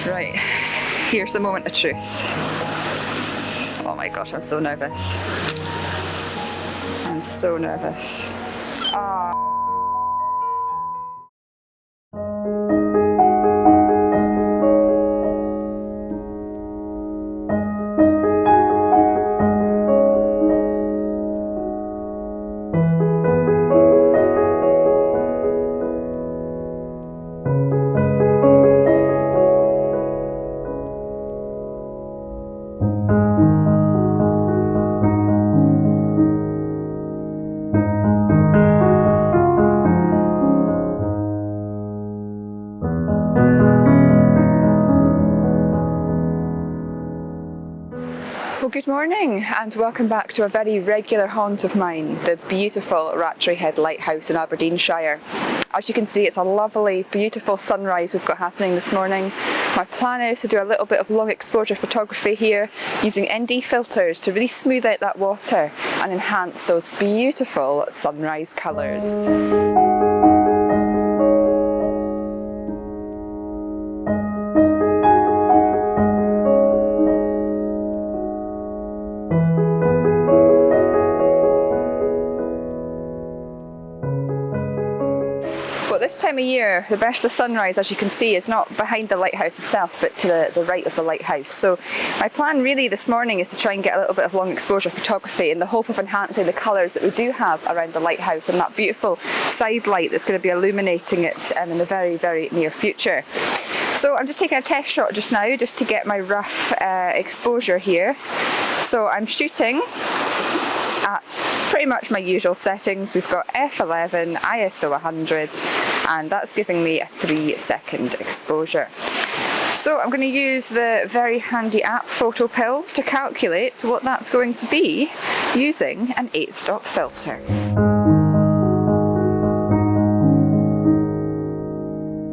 Right, here's the moment of truth. Oh my gosh, I'm so nervous. I'm so nervous. Ah. Well, good morning and welcome back to a very regular haunt of mine, the beautiful Rattray Head Lighthouse in Aberdeenshire. As you can see, it's a lovely, beautiful sunrise we've got happening this morning. My plan is to do a little bit of long exposure photography here using ND filters to really smooth out that water and enhance those beautiful sunrise colours. But this time of year, the best of sunrise, as you can see, is not behind the lighthouse itself, but to the right of the lighthouse. So my plan really this morning is to try and get a little bit of long exposure photography in the hope of enhancing the colours that we do have around the lighthouse and that beautiful side light that's going to be illuminating it in the very, very near future. So I'm just taking a test shot just now, just to get my rough exposure here. So I'm shooting at pretty much my usual settings. We've got f11, ISO 100, and that's giving me a 3-second exposure. So I'm going to use the very handy app PhotoPills to calculate what that's going to be using an 8-stop filter.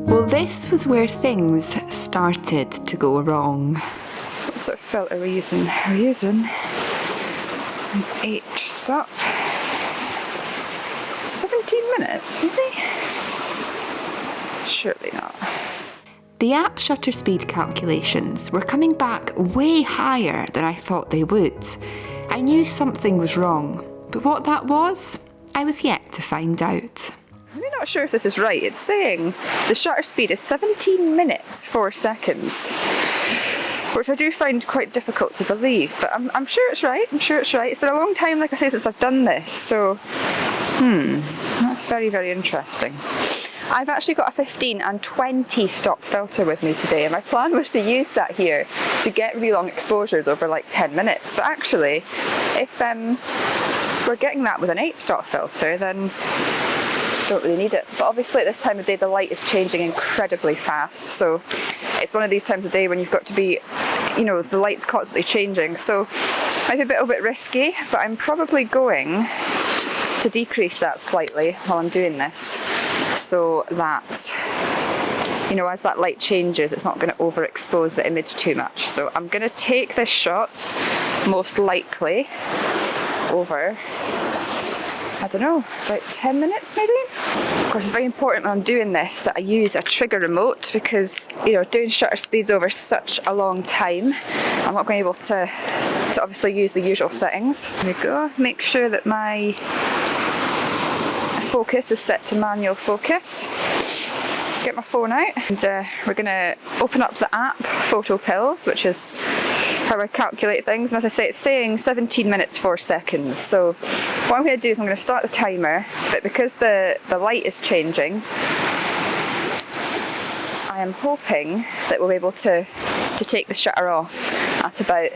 Well, this was where things started to go wrong. What sort of filter are we using? We're using an 8-stop. 17 minutes, really? Surely not. The app shutter speed calculations were coming back way higher than I thought they would. I knew something was wrong, but what that was, I was yet to find out. I'm really not sure if this is right. It's saying the shutter speed is 17 minutes 4 seconds. Which I do find quite difficult to believe, but I'm sure it's right. I'm sure it's right. It's been a long time, like I say, since I've done this, so that's very, very interesting. I've actually got a 15 and 20 stop filter with me today, and my plan was to use that here to get really long exposures over like 10 minutes, but actually if we're getting that with an 8-stop filter, then don't really need it. But obviously at this time of day the light is changing incredibly fast, so it's one of these times of day when you've got to be, you know, the light's constantly changing, so might be a little bit risky, but I'm probably going to decrease that slightly while I'm doing this, so that, you know, as that light changes it's not going to overexpose the image too much. So I'm going to take this shot most likely over, I don't know, about 10 minutes maybe. Of course, it's very important when I'm doing this that I use a trigger remote, because, you know, doing shutter speeds over such a long time, I'm not going to be able to obviously use the usual settings. There we go. Make sure that my focus is set to manual focus. Get my phone out, and we're going to open up the app PhotoPills, which is how I calculate things, and as I say, it's saying 17 minutes 4 seconds. So what I'm going to do is I'm going to start the timer, but because the light is changing, I am hoping that we'll be able to take the shutter off at about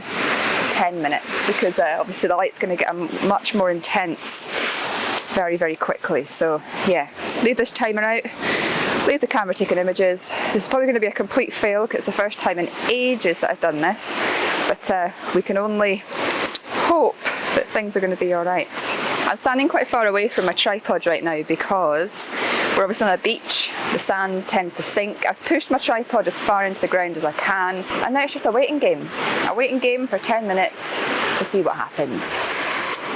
10 minutes, because obviously the light's going to get much more intense very, very quickly. So yeah, leave this timer out, leave the camera taking images. This is probably going to be a complete fail because it's the first time in ages that I've done this, but we can only hope that things are going to be alright. I'm standing quite far away from my tripod right now because we're obviously on a beach, the sand tends to sink. I've pushed my tripod as far into the ground as I can, and now it's just a waiting game for 10 minutes to see what happens.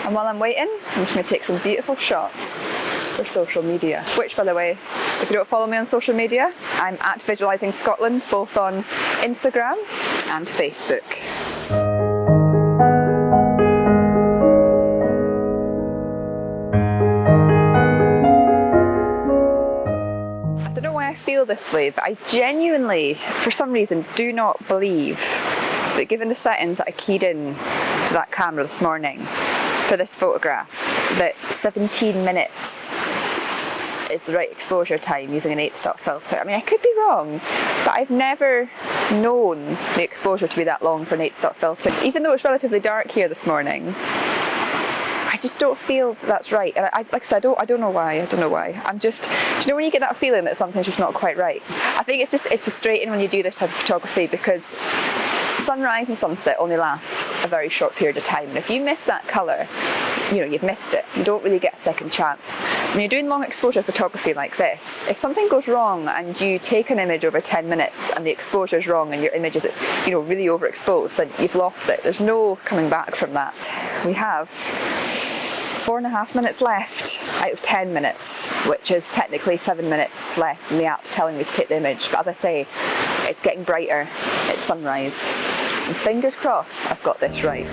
And while I'm waiting, I'm just going to take some beautiful shots for social media. Which, by the way, if you don't follow me on social media, I'm at Visualising Scotland, both on Instagram and Facebook. I don't know why I feel this way, but I genuinely, for some reason, do not believe that given the settings that I keyed in to that camera this morning for this photograph, that 17 minutes is the right exposure time using an 8-stop filter. I mean, I could be wrong, but I've never known the exposure to be that long for an 8-stop filter. Even though it's relatively dark here this morning, I just don't feel that's right. And like I said, I don't know why. I'm just, do you know when you get that feeling that something's just not quite right? I think it's frustrating when you do this type of photography because sunrise and sunset only lasts a very short period of time. And if you miss that colour, you've missed it. You don't really get a second chance. So when you're doing long exposure photography like this, if something goes wrong and you take an image over 10 minutes and the exposure is wrong and your image is, really overexposed, then you've lost it. There's no coming back from that. We have 4.5 minutes left out of 10 minutes, which is technically 7 minutes less than the app telling me to take the image. But as I say, it's getting brighter, it's sunrise. And fingers crossed I've got this right.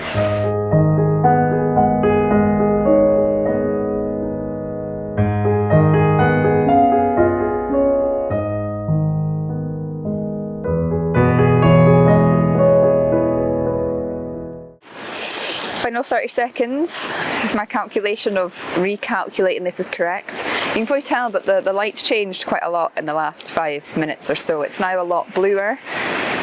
Final 30 seconds, if my calculation of recalculating this is correct. You can probably tell that the light's changed quite a lot in the last 5 minutes or so. It's now a lot bluer.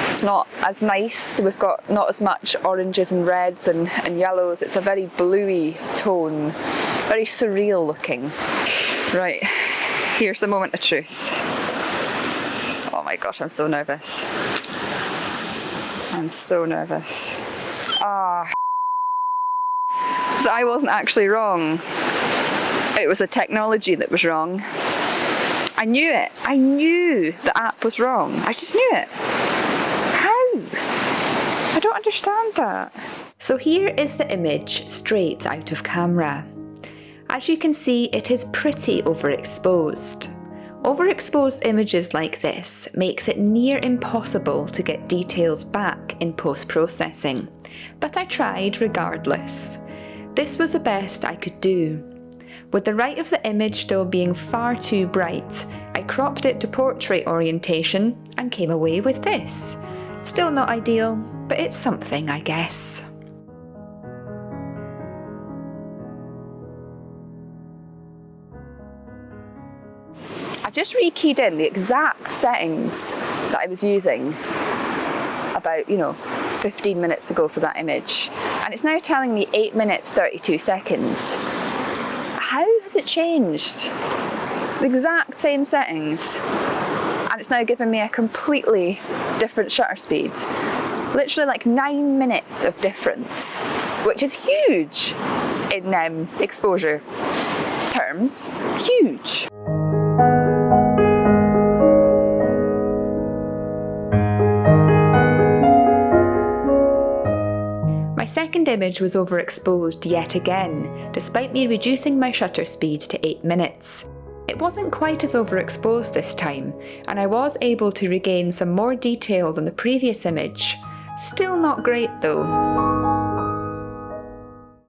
It's not as nice. We've got not as much oranges and reds and yellows. It's a very bluey tone, very surreal looking. Right, here's the moment of truth. Oh my gosh, I'm so nervous. I'm so nervous. So I wasn't actually wrong. It was the technology that was wrong. I knew it. I knew the app was wrong. I just knew it. How? I don't understand that. So here is the image straight out of camera. As you can see, it is pretty overexposed. Overexposed images like this makes it near impossible to get details back in post-processing, but I tried regardless. This was the best I could do. With the right of the image still being far too bright, I cropped it to portrait orientation and came away with this. Still not ideal, but it's something, I guess. I've just rekeyed in the exact settings that I was using about, 15 minutes ago for that image. And it's now telling me 8 minutes, 32 seconds. How has it changed? The exact same settings. And it's now giving me a completely different shutter speed. Literally like 9 minutes of difference, which is huge in exposure terms. Huge. My second image was overexposed yet again, despite me reducing my shutter speed to 8 minutes. It wasn't quite as overexposed this time, and I was able to regain some more detail than the previous image. Still not great though.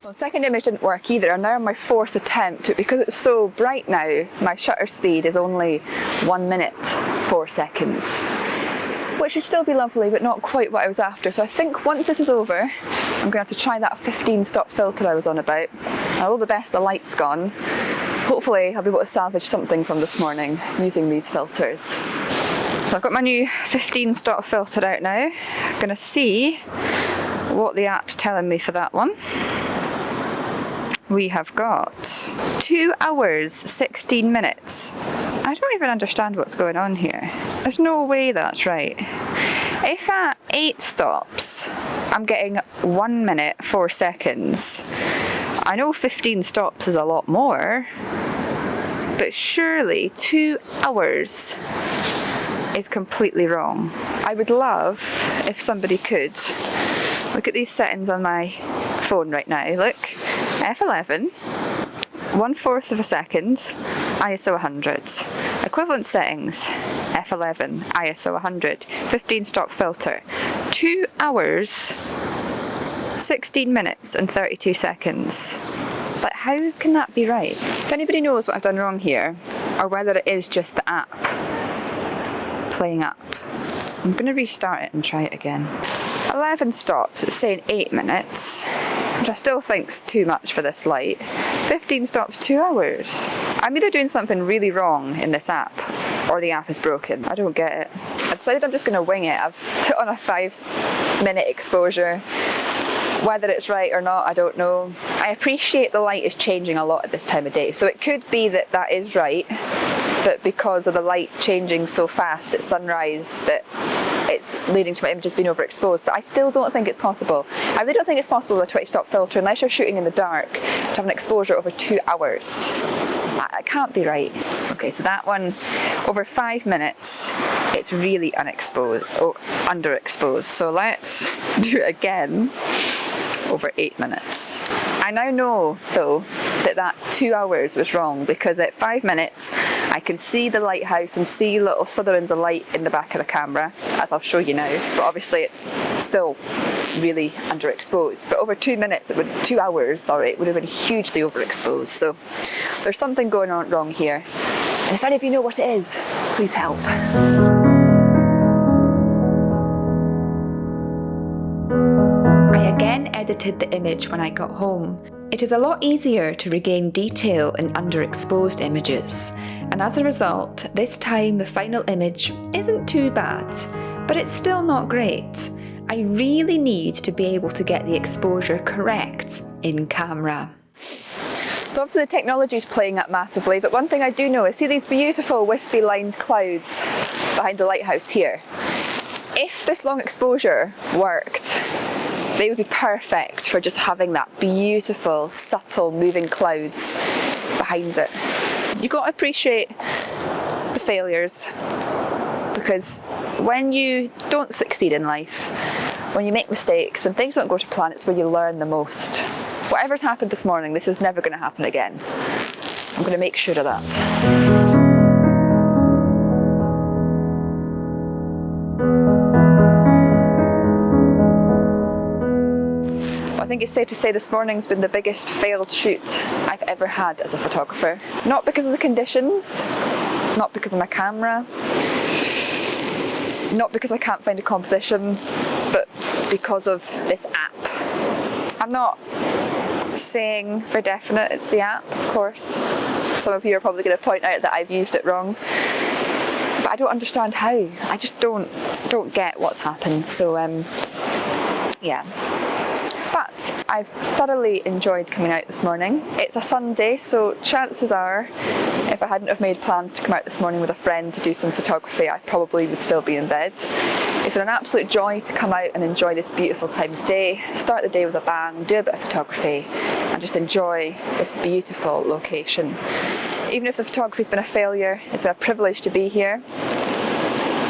Well, the second image didn't work either. I'm now on my 4th attempt. Because it's so bright now, my shutter speed is only 1 minute, 4 seconds. Which should still be lovely, but not quite what I was after. So I think once this is over, I'm going to have to try that 15-stop filter I was on about. Although the best, the light's gone. Hopefully I'll be able to salvage something from this morning using these filters. So I've got my new 15-stop filter out now. I'm going to see what the app's telling me for that one. We have got 2 hours, 16 minutes. I don't even understand what's going on here. There's no way that's right. If at 8 stops, I'm getting 1 minute, 4 seconds. I know 15 stops is a lot more, but surely 2 hours is completely wrong. I would love if somebody could look at these settings on my phone right now. Look, F11, 1/4 of a second, ISO 100. Equivalent settings, f11, ISO 100, 15 stop filter. 2 hours, 16 minutes and 32 seconds. Like, how can that be right? If anybody knows what I've done wrong here, or whether it is just the app playing up, I'm going to restart it and try it again. 11 stops, it's saying 8 minutes, which I still think's too much for this light. 15 stops, 2 hours. I'm either doing something really wrong in this app, or the app is broken. I don't get it. I decided I'm just going to wing it. I've put on a 5-minute exposure. Whether it's right or not, I don't know. I appreciate the light is changing a lot at this time of day, so it could be that that is right, but because of the light changing so fast at sunrise that it's leading to my images being overexposed. But I still don't think it's possible. I really don't think it's possible with a 20 stop filter, unless you're shooting in the dark, to have an exposure over 2 hours. That can't be right. Okay, so that one, over 5 minutes, it's really underexposed. So let's do it again. Over 8 minutes. I now know, though, that 2 hours was wrong, because at 5 minutes I can see the lighthouse and see little slithereens of light in the back of the camera, as I'll show you now, but obviously it's still really underexposed. But over 2 minutes, 2 hours, sorry, it would have been hugely overexposed. So there's something going on wrong here. And if any of you know what it is, please help. Edited the image when I got home. It is a lot easier to regain detail in underexposed images, and as a result, this time the final image isn't too bad, but it's still not great. I really need to be able to get the exposure correct in camera. So obviously the technology is playing up massively, but one thing I do know is, see these beautiful wispy lined clouds behind the lighthouse here? If this long exposure worked, they would be perfect for just having that beautiful, subtle, moving clouds behind it. You've got to appreciate the failures, because when you don't succeed in life, when you make mistakes, when things don't go to plan, it's where you learn the most. Whatever's happened this morning, this is never going to happen again. I'm going to make sure of that. I think it's safe to say this morning's been the biggest failed shoot I've ever had as a photographer. Not because of the conditions, not because of my camera, not because I can't find a composition, but because of this app. I'm not saying for definite it's the app, of course. Some of you are probably going to point out that I've used it wrong, but I don't understand how. I just don't get what's happened. So yeah. But I've thoroughly enjoyed coming out this morning. It's a Sunday, so chances are, if I hadn't have made plans to come out this morning with a friend to do some photography, I probably would still be in bed. It's been an absolute joy to come out and enjoy this beautiful time of day, start the day with a bang, do a bit of photography, and just enjoy this beautiful location. Even if the photography's been a failure, it's been a privilege to be here.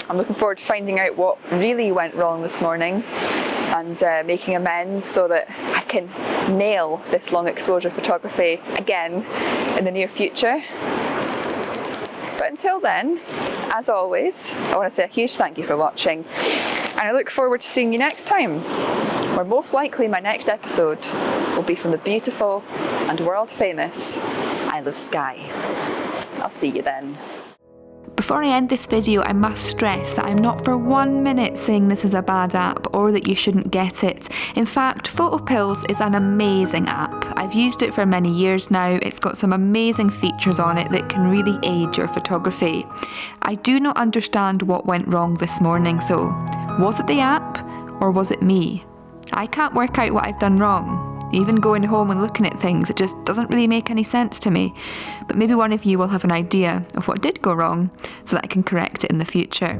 I'm looking forward to finding out what really went wrong this morning, and making amends so that I can nail this long exposure photography again in the near future. But until then, as always, I want to say a huge thank you for watching, and I look forward to seeing you next time, where most likely my next episode will be from the beautiful and world famous Isle of Skye. I'll see you then. Before I end this video, I must stress that I'm not for 1 minute saying this is a bad app or that you shouldn't get it. In fact, PhotoPills is an amazing app. I've used it for many years now. It's got some amazing features on it that can really aid your photography. I do not understand what went wrong this morning though. Was it the app or was it me? I can't work out what I've done wrong. Even going home and looking at things, it just doesn't really make any sense to me. But maybe one of you will have an idea of what did go wrong so that I can correct it in the future.